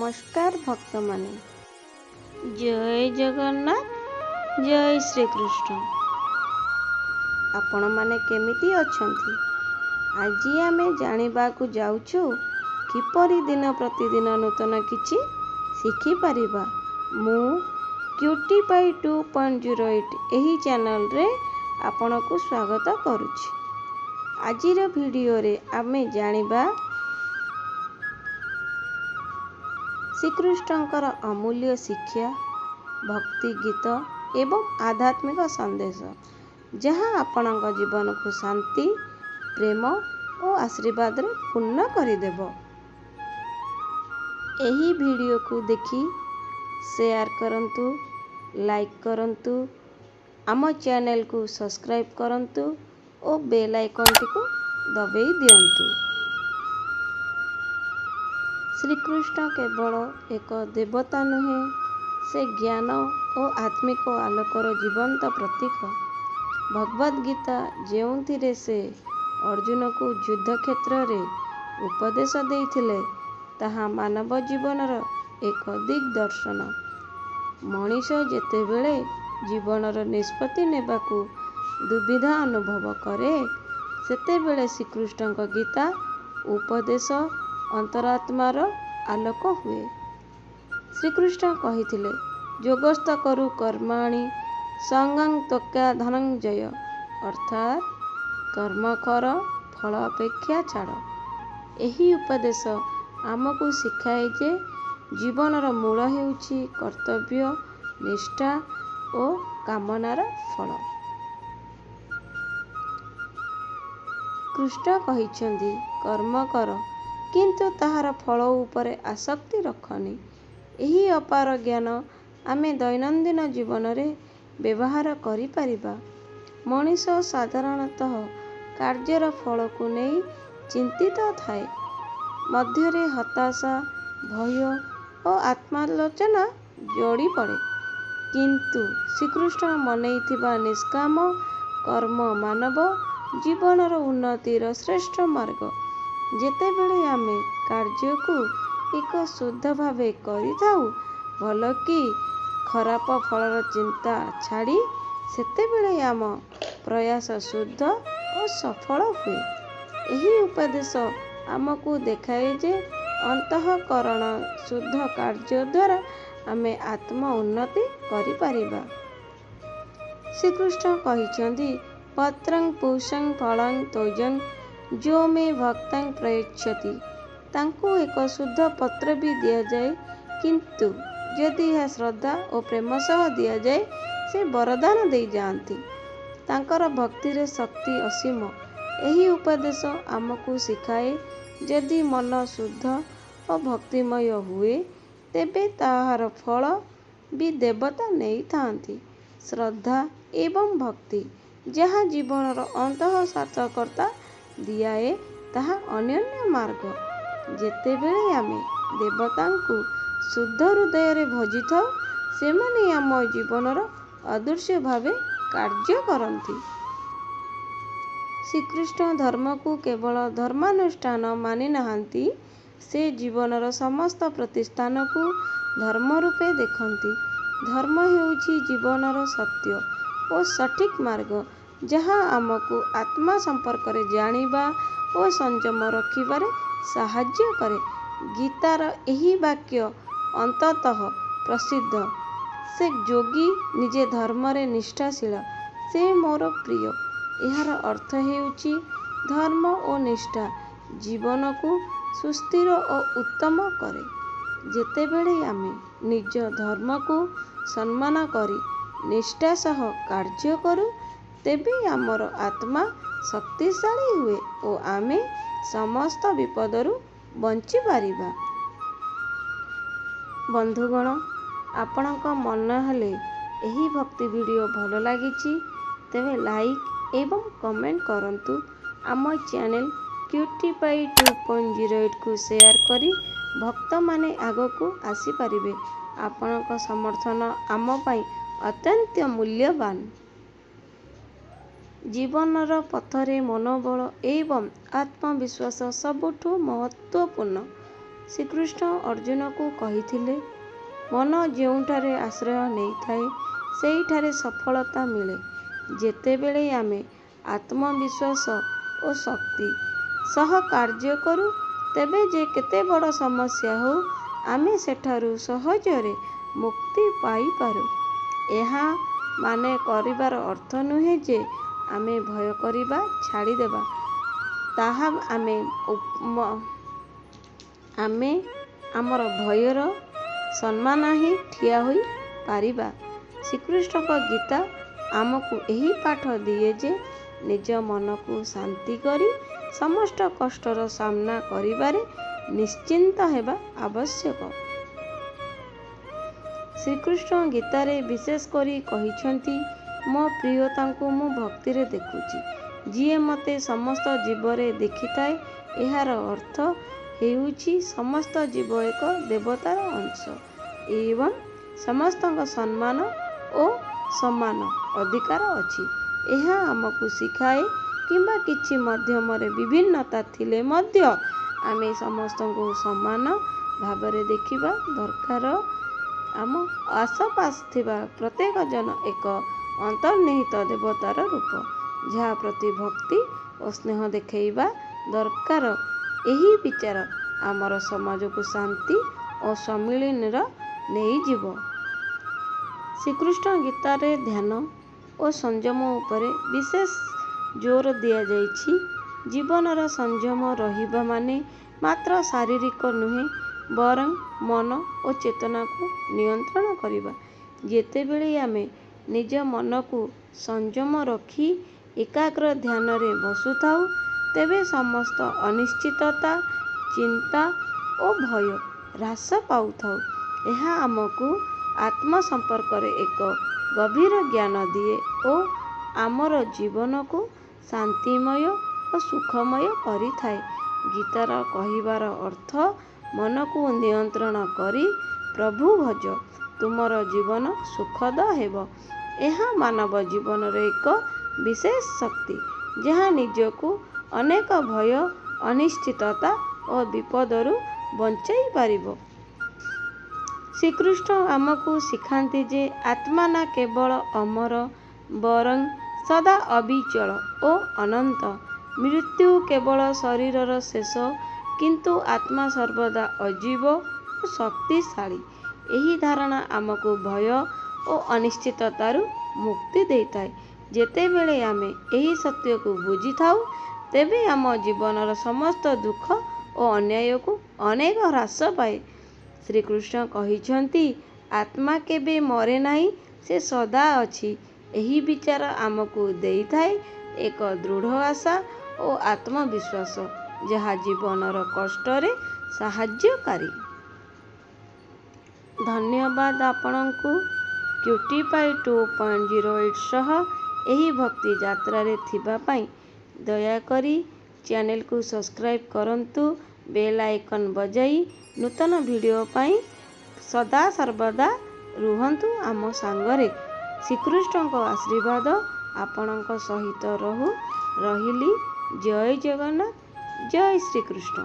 नमस्कार भक्त माने, जय जगन्नाथ, जय श्री कृष्ण। आपण माने केमिति अछंती? आजी आमे जानिबाकु जाउछु किपरि दिन प्रतिदिन नूतन किछि शिखि परिबा। मु क्यूटीपाई 2.08 एही चैनल रे आपनकु स्वागत करुछि। आजिर वीडियो रे आमे जानिबा श्रीकृष्णंकर अमूल्य शिक्षा, भक्ति गीत एवं आध्यात्मिक संदेश जहाँ आपणक जीवन को शांति, प्रेम और आशीर्वाद रे पूर्ण करिदेव। एही वीडियो को देखी शेयर करंतु, लाइक करंतु, आम चैनल को सब्सक्राइब करंतु और बेल आइकन को दबाई दियंतु। श्रीकृष्ण केवल एक देवता नुहे, से ज्ञान और आत्मिक आलोकर जीवंत प्रतीक। भगवद गीता जेउंथिरे से अर्जुन को युद्ध क्षेत्र रे उपदेश देइथिले ताहा मानव जीवनर एक दिग्दर्शन। मनीष जेतेबेले जीवनर निष्पत्ति नेबाकू दुविधा अनुभव करे सेतेबेले श्रीकृष्णक गीता उपदेश अंतरात्मार आलोक हुए। श्रीकृष्ण कहिथिले योगस्थ करु कर्माणि संगं त्वक्या धनंजय, अर्थात कर्म कर फल अपेक्षा छाड़। एही उपदेश आमको शिखाए जे जीवनर मूल हेउछि कर्तव्य, निष्ठा और कामनार फल। कृष्ण कहिछन्ति कर्म कर किंतु ताहार फल उपरे आसक्ति रखनी। एही अपार ज्ञान आमे दैनंदिन जीवन रे व्यवहार करि परिबा। मनीष साधारणतः कार्यर फल को नहीं चिंतित थाए, मध्यरे हताशा, भय और आत्मालोचना जोड़ी पड़े। किंतु श्रीकृष्ण मनैथिबा निष्काम कर्म मानव जीवनर उन्नतिर श्रेष्ठ मार्ग। जेतेबेले आमे कार्य को एक शुद्ध भावे करिथाउ, भल कि खराब फलर चिंता छाड़ी सेतेबेले आम प्रयास शुद्ध और सफल हुए। एही उपदेश आमको देखाए जे अंतःकरण शुद्ध कार्य द्वारा आमे आत्म उन्नति करि परिबा। श्रीकृष्ण कहिछन्ति पत्रं पुष्पं फलं तोयं जो मे भक्तं प्रयच्छति। तांको एक शुद्ध पत्र भी दिया जाए, किंतु यदि यह श्रद्धा और प्रेम सह दिया जाए से वरदान दे जाती। तांकर भक्ति रे शक्ति असीम। एही उपदेश आमको शिखाए यदि मन शुद्ध और भक्तिमय हुए तेबे ताहार फल भी देवता नहीं थांती। श्रद्धा एवं भक्ति जहाँ जीवनर अंतः सार्थकता दियाए ताहा अनन्य मार्ग। जेतेबेले आमे देवतांकु शुद्ध हृदय रे भजिथाउ सेमाने आम जीवनर अदृश्य भावे कार्य करंती। श्रीकृष्ण धर्म को केवल धर्मानुष्ठान मानि नाहंती, से जीवनर समस्त प्रतिष्ठान को धर्म रूपे देखंती। धर्म हेउछि जीवनर सत्य और सठिक मार्ग, जहाँ आमको आत्मा संपर्क रे जानिबा और संयम रखिबारे साहाय्य करे। गीतार एही वाक्य अंततः प्रसिद्ध, से योगी निजे धर्म रे निष्ठाशील से मोर प्रिय। एहार अर्थ हेउछि धर्म और निष्ठा जीवन को सुस्थिर और उत्तम करे। जेतेबेले आमे निज धर्म को सम्मान करी निष्ठा सह कार्य करू तेबे आमर आत्मा शक्तिशाली हुए और आमे समस्त विपदरु बंची पारिबा। बंधुगण, आपणक मन हेले एही भक्ति वीडियो भल लागिछि तेबे लाइक एवं कमेंट करंतु। आम चैनल क्यूटीपाई 2.08 को शेयर करी भक्त माने आगो को आसी पारिबे। आपणक समर्थन आम पई अत्यंत मूल्यवान। जीवनर पथरे मनोबल एवं आत्मविश्वास सबुठु महत्वपूर्ण। ଶ୍ରୀକୃଷ୍ଣ ଅର୍ଜୁନକୁ କହିଥିଲେ, ମନ ଯେଉଁଠାରେ ଆଶ୍ରୟ ନେଇଥାଏ ସେଇଠାରେ ସଫଳତା ମିଳେ। ଯେତେବେଳେ ଆମେ ଆତ୍ମବିଶ୍ୱାସ ଓ ଶକ୍ତି ସହ କାର୍ଯ୍ୟ କରୁ ତେବେ ଯେ କେତେ ବଡ଼ ସମସ୍ୟା ହେଉ ଆମେ ସେଠାରୁ ସହଜରେ ମୁକ୍ତି ପାଇପାରୁ। ଏହା ମାନେ କରିବାର ଅର୍ଥ ନୁହେଁ ଯେ ଆମେ ଭୟ କରିବା ଛାଡ଼ିଦେବା। ତାହା ଆମେ ଆମର ଭୟର ସମ୍ମାନ ହିଁ ଠିଆ ହୋଇ ପାରିବା। ଶ୍ରୀକୃଷ୍ଣଙ୍କ ଗୀତା ଆମକୁ ଏହି ପାଠ ଦିଏ ଯେ ନିଜ ମନକୁ ଶାନ୍ତି କରି ସମସ୍ତ କଷ୍ଟର ସାମ୍ନା କରିବାରେ ନିଶ୍ଚିନ୍ତ ହେବା ଆବଶ୍ୟକ। ଶ୍ରୀକୃଷ୍ଣ ଗୀତାରେ ବିଶେଷ କରି କହିଛନ୍ତି, ମୋ ପ୍ରିୟତାଙ୍କୁ ମୁଁ ଭକ୍ତିରେ ଦେଖୁଛି। ଯିଏ ମୋତେ ସମସ୍ତ ଜୀବରେ ଦେଖିଥାଏ ଏହାର ଅର୍ଥ ହେଉଛି ସମସ୍ତ ଜୀବ ଏକ ଦେବତାର ଅଂଶ ଏବଂ ସମସ୍ତଙ୍କ ସମ୍ମାନ ଓ ସମାନ ଅଧିକାର ଅଛି। ଏହା ଆମକୁ ଶିଖାଏ କିମ୍ବା କିଛି ମାଧ୍ୟମରେ ବିଭିନ୍ନତା ଥିଲେ ମଧ୍ୟ ଆମେ ସମସ୍ତଙ୍କୁ ସମାନ ଭାବରେ ଦେଖିବା ଦରକାର। ଆମ ଆଶପାଶ ଥିବା ପ୍ରତ୍ୟେକ ଜନ ଏକ ଅନ୍ତର୍ନିହିତ ଦେବତାର ରୂପ, ଯାହା ପ୍ରତି ଭକ୍ତି ଓ ସ୍ନେହ ଦେଖାଇବା ଦରକାର। ଏହି ବିଚାର ଆମର ସମାଜକୁ ଶାନ୍ତି ଓ ସମ୍ମିଳନୀରେ ନେଇଯିବ। ଶ୍ରୀକୃଷ୍ଣ ଗୀତାରେ ଧ୍ୟାନ ଓ ସଂଯମ ଉପରେ ବିଶେଷ ଜୋର ଦିଆଯାଇଛି। ଜୀବନରେ ସଂଯମ ରହିବା ମାନେ ମାତ୍ର ଶାରୀରିକ ନୁହେଁ ବରଂ ମନ ଓ ଚେତନାକୁ ନିୟନ୍ତ୍ରଣ କରିବା। ଯେତେବେଳେ ଆମେ ନିଜ ମନକୁ ସଂଯମ ରଖି ଏକାଗ୍ର ଧ୍ୟାନରେ ବସୁଥାଉ ତେବେ ସମସ୍ତ ଅନିଶ୍ଚିତତା, ଚିନ୍ତା ଓ ଭୟ ହ୍ରାସ ପାଉଥାଉ। ଏହା ଆମକୁ ଆତ୍ମ ସମ୍ପର୍କରେ ଏକ ଗଭୀର ଜ୍ଞାନ ଦିଏ ଓ ଆମର ଜୀବନକୁ ଶାନ୍ତିମୟ ଓ ସୁଖମୟ କରିଥାଏ। ଗୀତାର କହିବାର ଅର୍ଥ ମନକୁ ନିୟନ୍ତ୍ରଣ କରି ପ୍ରଭୁ ଭଜ, ତୁମର ଜୀବନ ସୁଖଦ ହେବ। ଏହା ମାନବ ଜୀବନର ଏକ ବିଶେଷ ଶକ୍ତି ଯାହା ନିଜକୁ ଅନେକ ଭୟ, ଅନିଶ୍ଚିତତା ଓ ବିପଦରୁ ବଞ୍ଚାଇ ପାରିବ। ଶ୍ରୀକୃଷ୍ଣ ଆମକୁ ଶିଖାନ୍ତି ଯେ ଆତ୍ମା ନା କେବଳ ଅମର ବରଂ ସଦା ଅବିଚଳ ଓ ଅନନ୍ତ। ମୃତ୍ୟୁ କେବଳ ଶରୀରର ଶେଷ କିନ୍ତୁ ଆତ୍ମା ସର୍ବଦା ଅଜୀବ ଓ ଶକ୍ତିଶାଳୀ। ଏହି ଧାରଣା ଆମକୁ ଭୟ ଓ ଅନିଶ୍ଚିତତାରୁ ମୁକ୍ତି ଦେଇଥାଏ। ଯେତେବେଳେ ଆମେ ଏହି ସତ୍ୟକୁ ବୁଝିଥାଉ ତେବେ ଆମ ଜୀବନର ସମସ୍ତ ଦୁଃଖ ଓ ଅନ୍ୟାୟକୁ ଅନେକ ହ୍ରାସ ପାଏ। ଶ୍ରୀକୃଷ୍ଣ କହିଛନ୍ତି, ଆତ୍ମା କେବେ ମରେ ନାହିଁ, ସେ ସଦା ଅଛି। ଏହି ବିଚାର ଆମକୁ ଦେଇଥାଏ ଏକ ଦୃଢ଼ ଆଶା ଓ ଆତ୍ମବିଶ୍ୱାସ ଯାହା ଜୀବନର କଷ୍ଟରେ ସାହାଯ୍ୟକାରୀ। ଧନ୍ୟବାଦ ଆପଣଙ୍କୁ। କ୍ୟୁଟିପାଇ 2.08 ସହ ଏହି ଭକ୍ତି ଯାତ୍ରାରେ ଥିବା ପାଇଁ ଦୟାକରି ଚ୍ୟାନେଲକୁ ସବସ୍କ୍ରାଇବ୍ କରନ୍ତୁ। ବେଲ୍ ଆଇକନ୍ ବଜାଇ ନୂତନ ଭିଡ଼ିଓ ପାଇଁ ସଦାସର୍ବଦା ରୁହନ୍ତୁ ଆମ ସାଙ୍ଗରେ। ଶ୍ରୀକୃଷ୍ଣଙ୍କ ଆଶୀର୍ବାଦ ଆପଣଙ୍କ ସହିତ ରହୁ। ରହିଲି। ଜୟ ଜଗନ୍ନାଥ। ଜୟ ଶ୍ରୀକୃଷ୍ଣ।